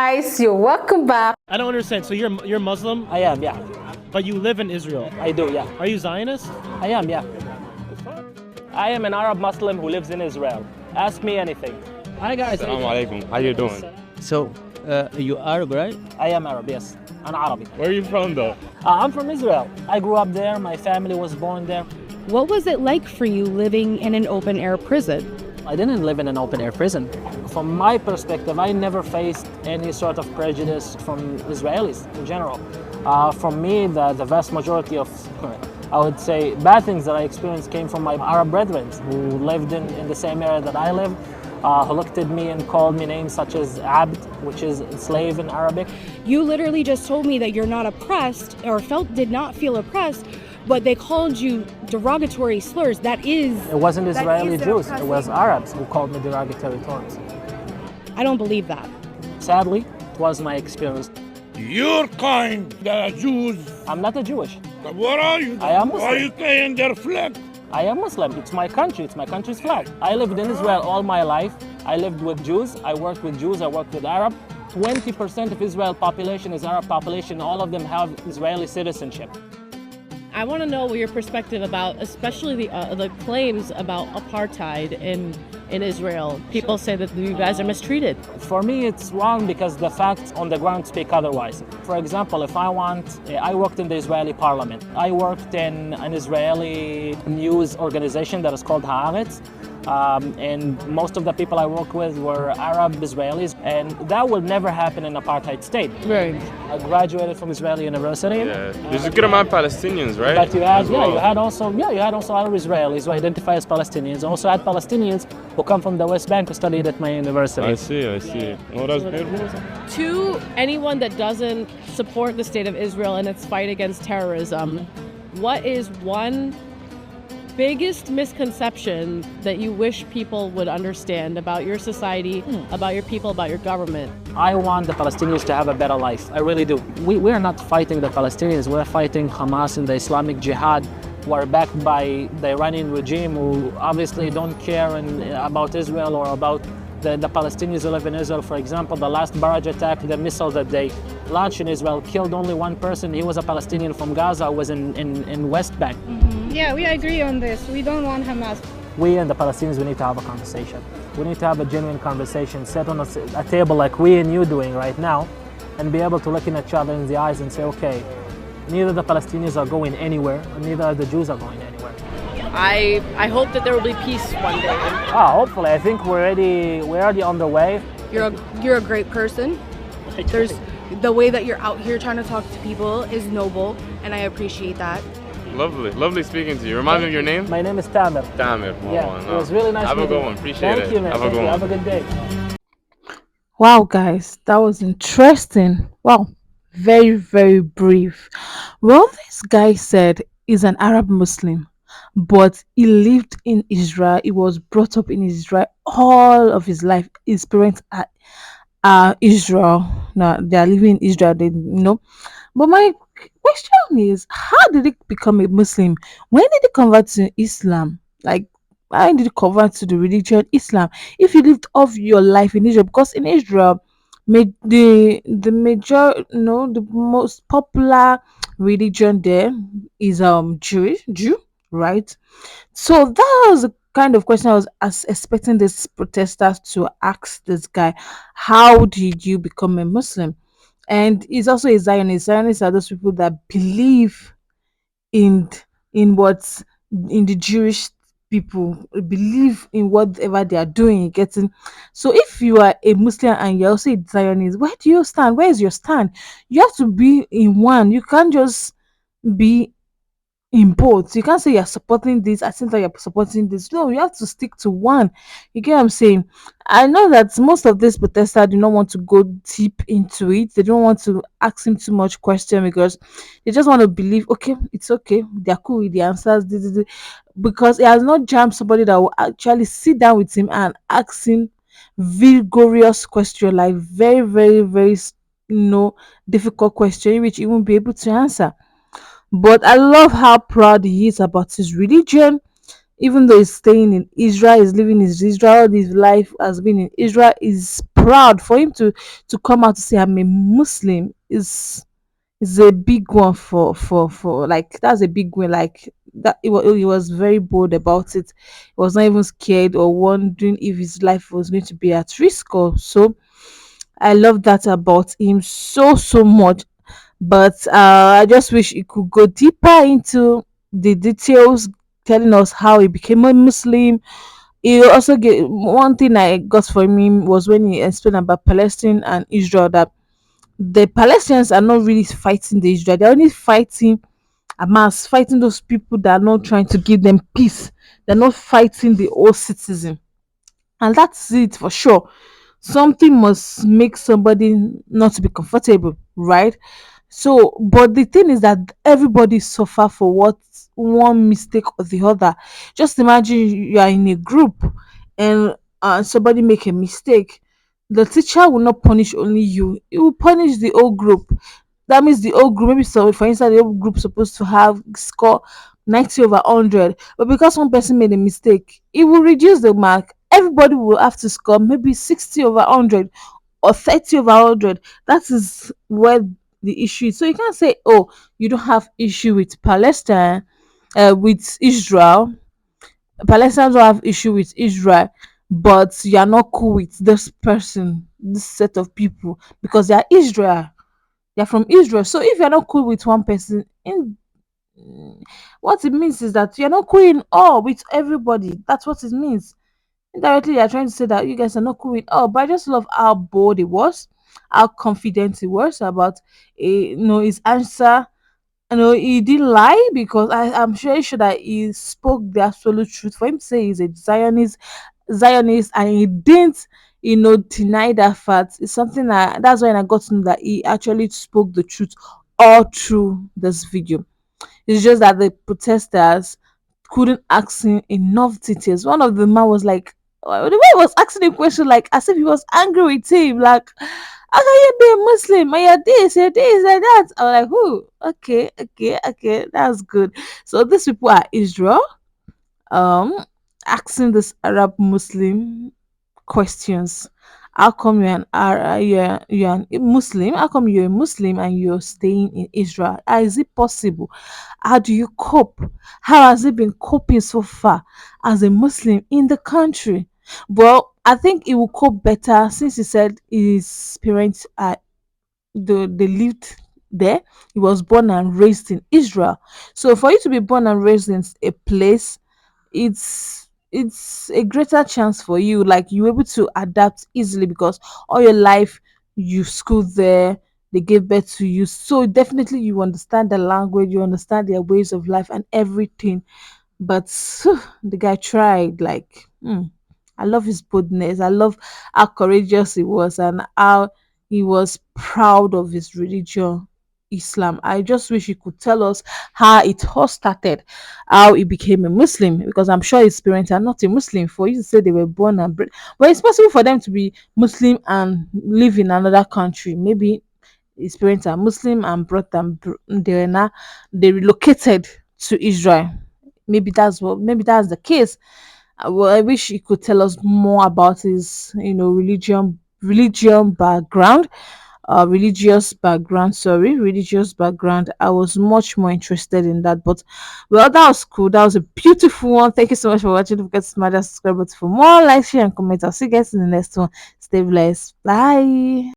guys, you're welcome back. I don't understand. So you're Muslim, I am, yeah. but you live in Israel. I do, yeah. Are you Zionist? I am, yeah. I am an Arab Muslim who lives in Israel. Ask me anything. Hi guys. Assalamu alaikum. How you doing? So, you Arab, right? I am Arab, yes. I'm Arabi. Where are you from though? I'm from Israel. I grew up there. My family was born there. What was it like for you living in an open air prison? I didn't live in an open air prison. From my perspective, I never faced any sort of prejudice from Israelis in general. From me, the vast majority of, I would say, bad things that I experienced came from my Arab brethren who lived in the same area that I live, who looked at me and called me names such as Abd, which is slave in Arabic. You literally just told me that you're not oppressed or did not feel oppressed, but they called you derogatory slurs. It wasn't Israeli is Jews, it was Arabs who called me derogatory terms. I don't believe that. Sadly, it was my experience. Your kind, the Jews. I'm not a Jewish. What are you? I am Muslim. Why are you saying their flag? I am Muslim. It's my country. It's my country's flag. I lived in Israel all my life. I lived with Jews. I worked with Jews. I worked with Arab. 20% of Israel population is Arab population. All of them have Israeli citizenship. I want to know your perspective about, especially the claims about apartheid in Israel. People say that you guys are mistreated. For me, it's wrong because the facts on the ground speak otherwise. For example, if I worked in the Israeli parliament. I worked in an Israeli news organization that is called Haaretz. And most of the people I work with were Arab Israelis, and that will never happen in an apartheid state. Right. I graduated from Israeli University. Yeah. There's a good amount of Palestinians, right? But you had, As well. you had also Arab Israelis who identify as Palestinians. Also had Palestinians who come from the West Bank who studied at my university. I see. Oh, that's beautiful. To anyone that doesn't support the state of Israel and its fight against terrorism, what is one biggest misconception that you wish people would understand about your society, about your people, about your government? I want the Palestinians to have a better life. I really do. We are not fighting the Palestinians. We're fighting Hamas and the Islamic Jihad, who are backed by the Iranian regime, who obviously don't care about Israel or about the Palestinians who live in Israel. For example, the last barrage attack, the missile that they launched in Israel killed only one person. He was a Palestinian from Gaza who was in West Bank. Yeah, we agree on this. We don't want Hamas. We and the Palestinians, we need to have a conversation. We need to have a genuine conversation, sit on a table like we and you doing right now, and be able to look in each other in the eyes and say, okay, neither the Palestinians are going anywhere, and neither the Jews are going anywhere. I hope that there will be peace one day. Hopefully. I think we're already on the way. You're a great person. There's the way that you're out here trying to talk to people is noble, and I appreciate that. Lovely speaking to you. Remind me of your name? My name is Tamer. Tamer. Yeah, it was really nice Have a meeting good you. one. Appreciate it. Thank you, man. Have a Thank good you. one. Have a good day. Wow, guys, that was interesting. Wow, very, very brief. Well, this guy said he's an Arab Muslim, but he lived in Israel. He was brought up in Israel all of his life. His parents are Israel. Now they are living in Israel. But my question is, how did he become a Muslim? When did he convert to Islam? Like, why did he convert to the religion Islam? If you lived all your life in Israel, because in Israel, the major, the most popular religion there is Jew, right? So that was the kind of question I was expecting this protesters to ask this guy. How did you become a Muslim? And he's also a Zionist. Zionists are those people that believe in what's in the Jewish people, believe in whatever they are doing, getting. So if you are a Muslim and you're also a Zionist, where do you stand? Where is your stand? You have to be in one. You can't just be in both. You can't say you're supporting this at the same time you're supporting this. No, you have to stick to one. You get what I'm saying? I know that most of these protesters do not want to go deep into it. They don't want to ask him too much question because they just want to believe, okay, it's okay. They're cool with the answers. Because it has not jammed somebody that will actually sit down with him and ask him vigorous question, like very, very, very difficult question which he won't be able to answer. But I love how proud he is about his religion. Even though he's staying in Israel, he's living in Israel, his life has been in Israel, is proud proud for him to come out to say I'm a Muslim is a big one for like that's a big win. Like that he was very bold about it. He was not even scared or wondering if his life was going to be at risk or so. I love that about him so much. But I just wish he could go deeper into the details, telling us how he became a Muslim. He also get one thing I got from him was when he explained about Palestine and Israel, that the Palestinians are not really fighting the Israel. They're only fighting Hamas, fighting those people that are not trying to give them peace. They're not fighting the whole citizen. And that's it for sure. Something must make somebody not to be comfortable, right? So, but the thing is that everybody suffer for what one mistake or the other. Just imagine you are in a group and somebody make a mistake. The teacher will not punish only you; it will punish the whole group. That means the whole group, maybe so for instance, the whole group supposed to have score 90 over 100, but because one person made a mistake, it will reduce the mark. Everybody will have to score maybe 60 over 100 or 30 over 100. That is where the issue is. So you can't say, oh, you don't have issue with Palestine, with Israel. Palestinians don't have issue with Israel, but you are not cool with this person, this set of people, because they are Israel. They are from Israel. So if you're not cool with one person, what it means is that you're not cool in all with everybody. That's what it means. Indirectly, you're trying to say that you guys are not cool with all. But I just love how bold it was, how confident he was about his answer. He didn't lie because I'm very sure that he spoke the absolute truth. For him to say he's a Zionist, and he didn't, deny that fact. It's something that's when I got to know that he actually spoke the truth all through this video. It's just that the protesters couldn't ask him enough details. One of the man was like, the way he was asking a question, like as if he was angry with him, like, how can you be a Muslim? And you're this, like that. I'm like, who? Okay, that's good. So these people are Israel, um, asking this Arab Muslim questions. How come you're a Muslim? How come you're a Muslim and you're staying in Israel? How is it possible? How do you cope? How has it been coping so far as a Muslim in the country? Well, I think it will cope better since he said his parents are they lived there. He was born and raised in Israel. So for you to be born and raised in a place, it's a greater chance for you, like you're able to adapt easily because all your life you schooled there, they gave birth to you, so definitely you understand the language, you understand their ways of life and everything. But the guy tried, like, I love his boldness. I love how courageous he was and how he was proud of his religion, Islam. I just wish he could tell us how it all started, how he became a Muslim, because I'm sure his parents are not a Muslim. For you to say they were born and bred, but it's possible for them to be Muslim and live in another country. Maybe his parents are Muslim and brought them, they relocated to Israel. Maybe that's the case. Well, I wish he could tell us more about his, religion background, religious background. I was much more interested in that. But well, that was cool. That was a beautiful one. Thank you so much for watching. Don't forget to smash that subscribe button for more. Like, share, and comment. I'll see you guys in the next one. Stay blessed. Bye.